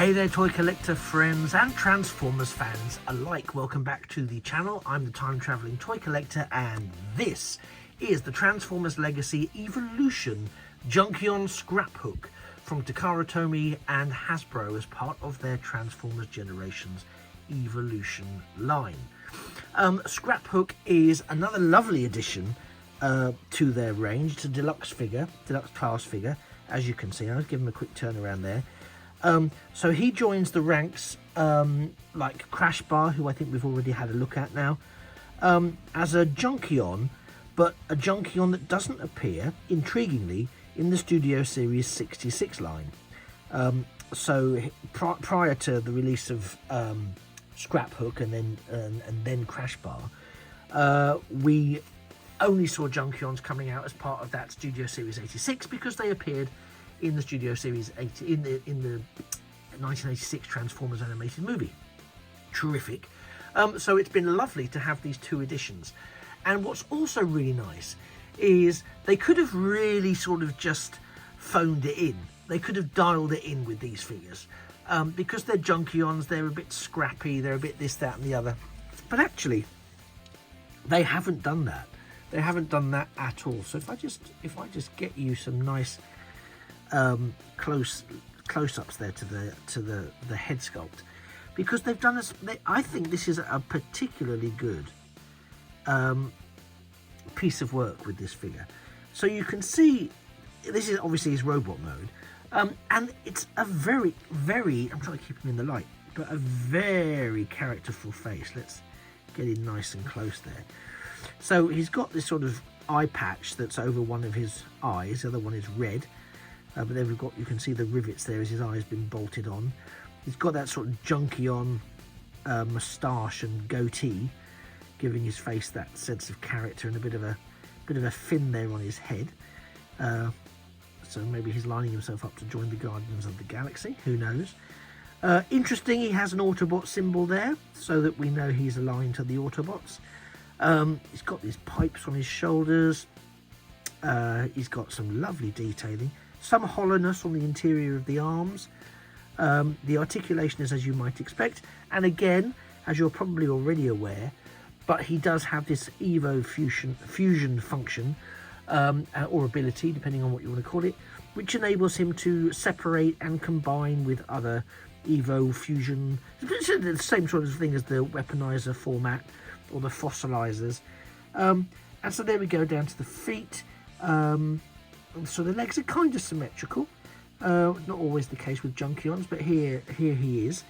Hey there toy collector friends and Transformers fans alike, welcome back to the channel. I'm the time travelling toy collector and this is the Transformers Legacy Evolution Junkion Scraphook from Takara Tomy and Hasbro as part of their Transformers Generations Evolution line. Scraphook is another lovely addition to their range. It's a deluxe figure, deluxe class figure, as you can see. I'll give him a quick turn around there. So he joins the ranks like Crash Bar, who I think we've already had a look at now, as a Junkion, but a Junkion that doesn't appear, intriguingly, in the Studio Series 66 line. So prior to the release of Scraphook and then Crash Bar, we only saw Junkions coming out as part of that Studio Series 86 because they appeared in the Studio Series 80 in the 1986 Transformers animated movie. Terrific. So it's been lovely to have these two editions. And what's also really nice is they could have really sort of just phoned it in. They could have dialed it in with these figures. Because they're Junkions, they're a bit scrappy, they're a bit this, that and the other. But actually, they haven't done that. They haven't done that at all. So if I just get you some nice close-ups there to the head sculpt, because they've done this. I think this is a particularly good piece of work with this figure. So you can see this is obviously his robot mode, and it's a very, I'm trying to keep him in the light, but a very characterful face. Let's get in nice and close there. So he's got this sort of eye patch that's over one of his eyes. The other one is red. But then you can see the rivets there as his eye's been bolted on. He's got that sort of Junkion moustache and goatee, giving his face that sense of character and a bit of a fin there on his head. So maybe he's lining himself up to join the Guardians of the Galaxy. Who knows? Interesting, he has an Autobot symbol there, so that we know he's aligned to the Autobots. He's got these pipes on his shoulders. He's got some lovely detailing. Some hollowness on the interior of the arms. The articulation is as you might expect. And again, as you're probably already aware, but he does have this Evo fusion function, or ability, depending on what you want to call it, which enables him to separate and combine with other Evo fusion. It's the same sort of thing as the weaponizer format or the fossilizers. And so there we go, down to the feet. So the legs are kind of symmetrical, not always the case with Junkions, but here he is,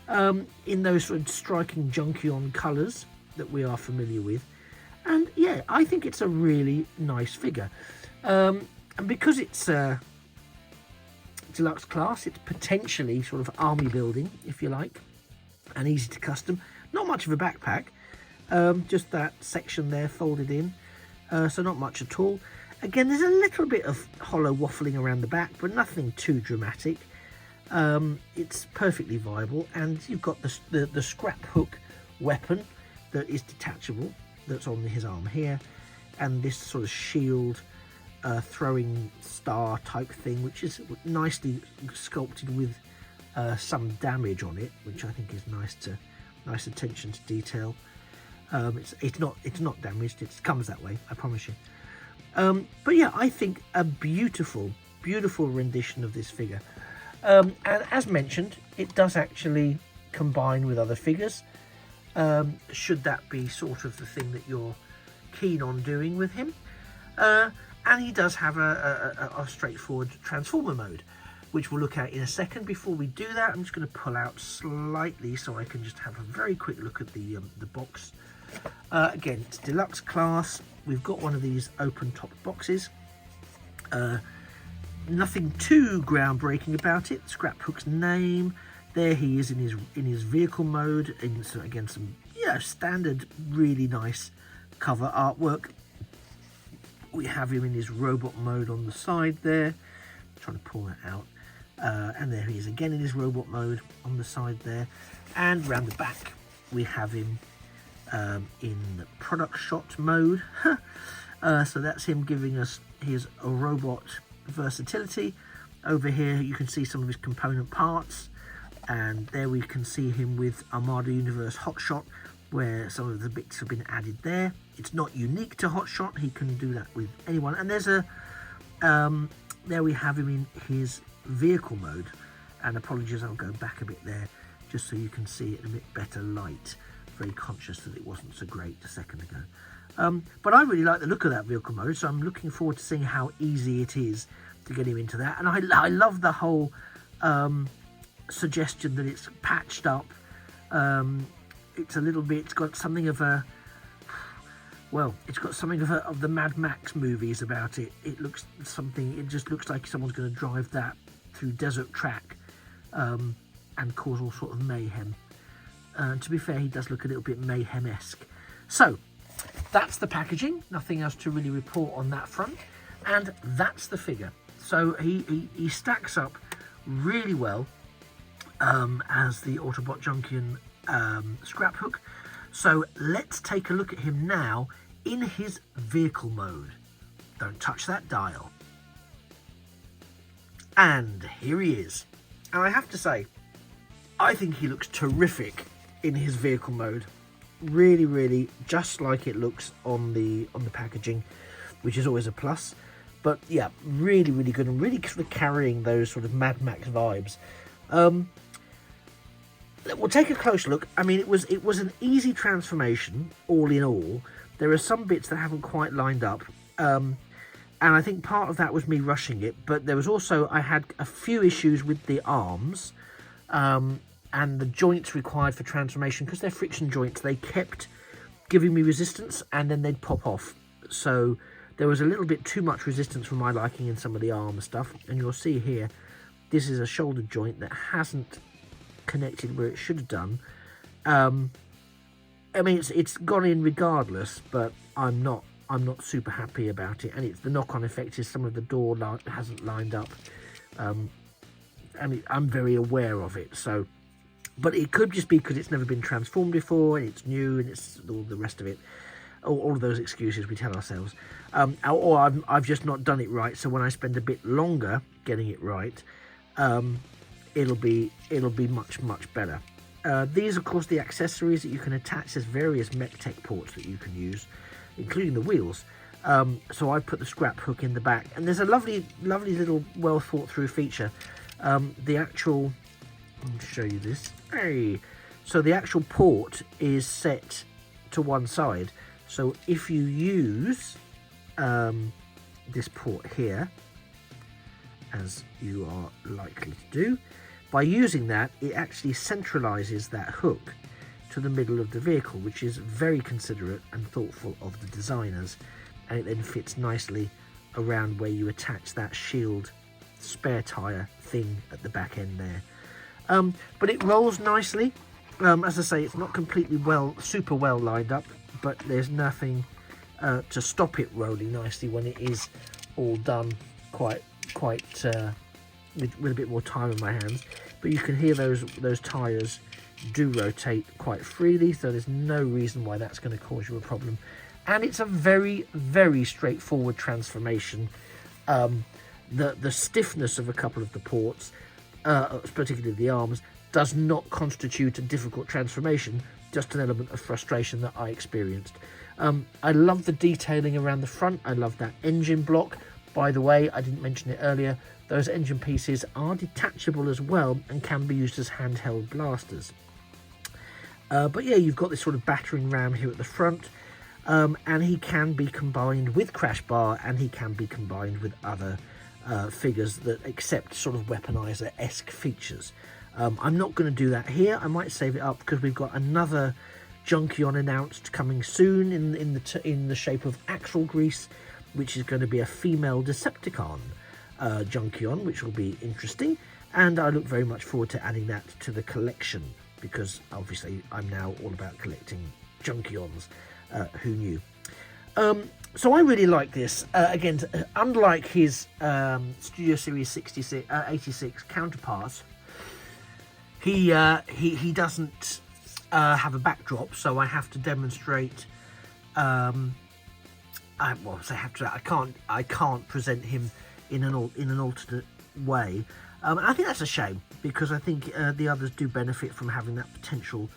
in those sort of striking Junkion colours that we are familiar with. And yeah, I think it's a really nice figure. And because it's deluxe class, it's potentially sort of army building, if you like, and easy to custom. Not much of a backpack, just that section there folded in, so not much at all. Again, there's a little bit of hollow waffling around the back, but nothing too dramatic. It's perfectly viable, and you've got the Scraphook weapon that is detachable, that's on his arm here, and this sort of shield throwing star type thing, which is nicely sculpted with some damage on it, which I think is nice attention to detail. It's not damaged. It comes that way, I promise you. But yeah, I think a beautiful rendition of this figure. And as mentioned, it does actually combine with other figures. Should that be sort of the thing that you're keen on doing with him. And he does have a straightforward Transformer mode, which we'll look at in a second. Before we do that, I'm just going to pull out slightly so I can just have a very quick look at the box. Again, it's deluxe class. We've got one of these open top boxes. Nothing too groundbreaking about it. Scraphook's name. There he is in his vehicle mode. And so again, some standard, really nice cover artwork. We have him in his robot mode on the side there. I'm trying to pull that out. And there he is again in his robot mode on the side there. And round the back, we have him in the product shot mode. So that's him giving us his robot versatility. Over here you can see some of his component parts. and there we can see him with Armada Universe Hotshot, where some of the bits have been added there. It's not unique to Hotshot, he can do that with anyone. And there's a there we have him in his vehicle mode, and apologies, I'll go back a bit there just so you can see it in a bit better light. Very conscious that it wasn't so great a second ago. But I really like the look of that vehicle mode, so I'm looking forward to seeing how easy it is to get him into that. And I love the whole suggestion that it's patched up. It's a little bit, it's got something of a, well, it's got something of the Mad Max movies about it. It looks something, it just looks like someone's going to drive that through desert track and cause all sort of mayhem. To be fair, he does look a little bit mayhem-esque. So, that's the packaging. Nothing else to really report on that front. And that's the figure. So he stacks up really well as the Autobot Junkion Scraphook. So let's take a look at him now in his vehicle mode. Don't touch that dial. And here he is. And I have to say, I think he looks terrific in his vehicle mode. Really, really just like it looks on the packaging, which is always a plus. But yeah, really, really good, and really sort of carrying those sort of Mad Max vibes. We'll take a close look. I mean, it was an easy transformation, all in all. There are some bits that haven't quite lined up, and I think part of that was me rushing it. But there was also, I had a few issues with the arms and the joints required for transformation, because they're friction joints. They kept giving me resistance, and then they'd pop off. So there was a little bit too much resistance for my liking in some of the arm stuff. And you'll see here, this is a shoulder joint that hasn't connected where it should have done. I mean, it's gone in regardless, but I'm not super happy about it. And it's the knock-on effect is some of the door hasn't lined up. And I'm very aware of it. So, but it could just be because it's never been transformed before, and it's new, and it's all the rest of it. All of those excuses we tell ourselves. Or I've just not done it right. So when I spend a bit longer getting it right, it'll be much better. These, of course, the accessories that you can attach. There's various mech tech ports that you can use, including the wheels. So I've put the scrap hook in the back, and there's a lovely little well thought through feature. The actual, I'll show you this. Hey, so the actual port is set to one side. So if you use this port here, as you are likely to do, by using that, it actually centralizes that hook to the middle of the vehicle, which is very considerate and thoughtful of the designers, and it then fits nicely around where you attach that shield spare tire thing at the back end there. But it rolls nicely. As I say, it's not completely super well lined up, but there's nothing to stop it rolling nicely when it is all done quite with a bit more time in my hands. But you can hear those tires do rotate quite freely, so there's no reason why that's going to cause you a problem. And it's a very straightforward transformation. The stiffness of a couple of the ports, particularly the arms, does not constitute a difficult transformation, just an element of frustration that I experienced. I love the detailing around the front. I love that engine block. By the way, I didn't mention it earlier, those engine pieces are detachable as well and can be used as handheld blasters. But yeah, you've got this sort of battering ram here at the front, and he can be combined with Crash Bar, and he can be combined with other figures that accept sort of weaponizer-esque features. I'm not going to do that here. I might save it up because we've got another Junkion announced coming soon in the shape of Axle Grease, which is going to be a female Decepticon Junkion, which will be interesting. And I look very much forward to adding that to the collection, because obviously I'm now all about collecting Junkions. Who knew? So I really like this. Again, unlike his Studio Series 86 counterparts, he doesn't have a backdrop, so I have to demonstrate. I can't present him in an alternate way. And I think that's a shame, because I think the others do benefit from having that potential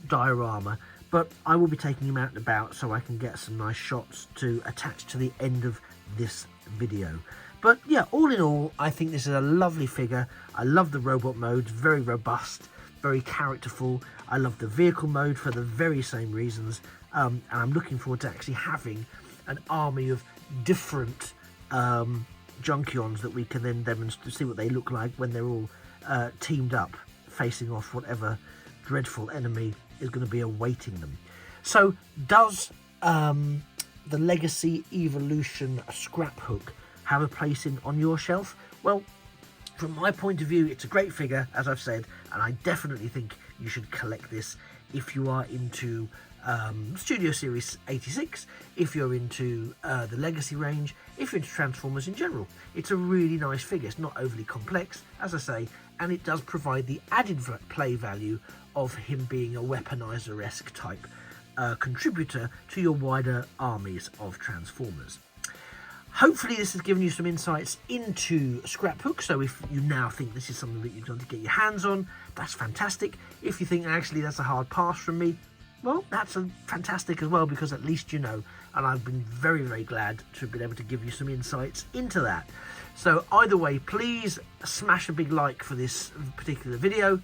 diorama. But I will be taking him out and about so I can get some nice shots to attach to the end of this video. But yeah, all in all, I think this is a lovely figure. I love the robot mode, very robust, very characterful. I love the vehicle mode for the very same reasons. And I'm looking forward to actually having an army of different Junkions that we can then demonstrate, see what they look like when they're all teamed up, facing off whatever dreadful enemy is going to be awaiting them. So does the Legacy Evolution Scraphook have a place on your shelf? Well, from my point of view, it's a great figure, as I've said, and I definitely think you should collect this if you are into Studio Series 86, if you're into the Legacy range, if you're into Transformers in general. It's a really nice figure. It's not overly complex, as I say, and it does provide the added play value of him being a weaponizer-esque type contributor to your wider armies of Transformers. Hopefully this has given you some insights into Scraphook, so if you now think this is something that you're going to get your hands on, that's fantastic. If you think actually that's a hard pass from me, well, that's fantastic as well, because at least you know, and I've been very, very glad to have been able to give you some insights into that. So either way, please smash a big like for this particular video.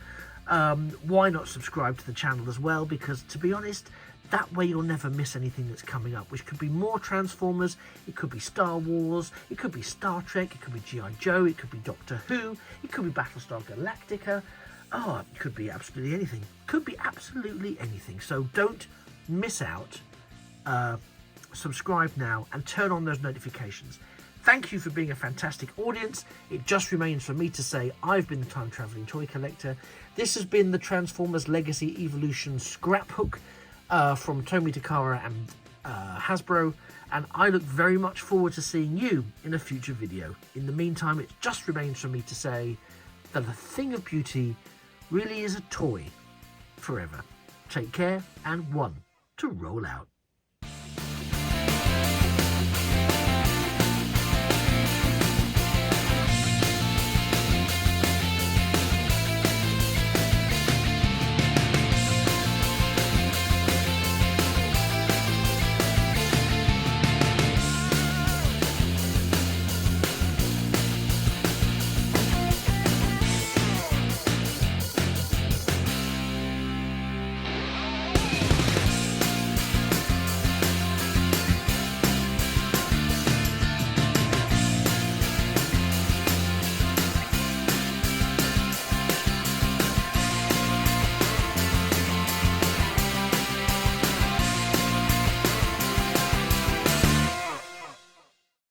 Why not subscribe to the channel as well, because to be honest, that way you'll never miss anything that's coming up, which could be more Transformers, it could be Star Wars, it could be Star Trek, it could be G.I. Joe, it could be Doctor Who, it could be Battlestar Galactica. Oh, it could be absolutely anything. Could be absolutely anything. So don't miss out. Subscribe now and turn on those notifications. Thank you for being a fantastic audience. It just remains for me to say I've been the Time Travelling Toy Collector. This has been the Transformers Legacy Evolution Scraphook from Tomy Takara and Hasbro, and I look very much forward to seeing you in a future video. In the meantime, it just remains for me to say that a thing of beauty really is a toy forever. Take care, and one to roll out.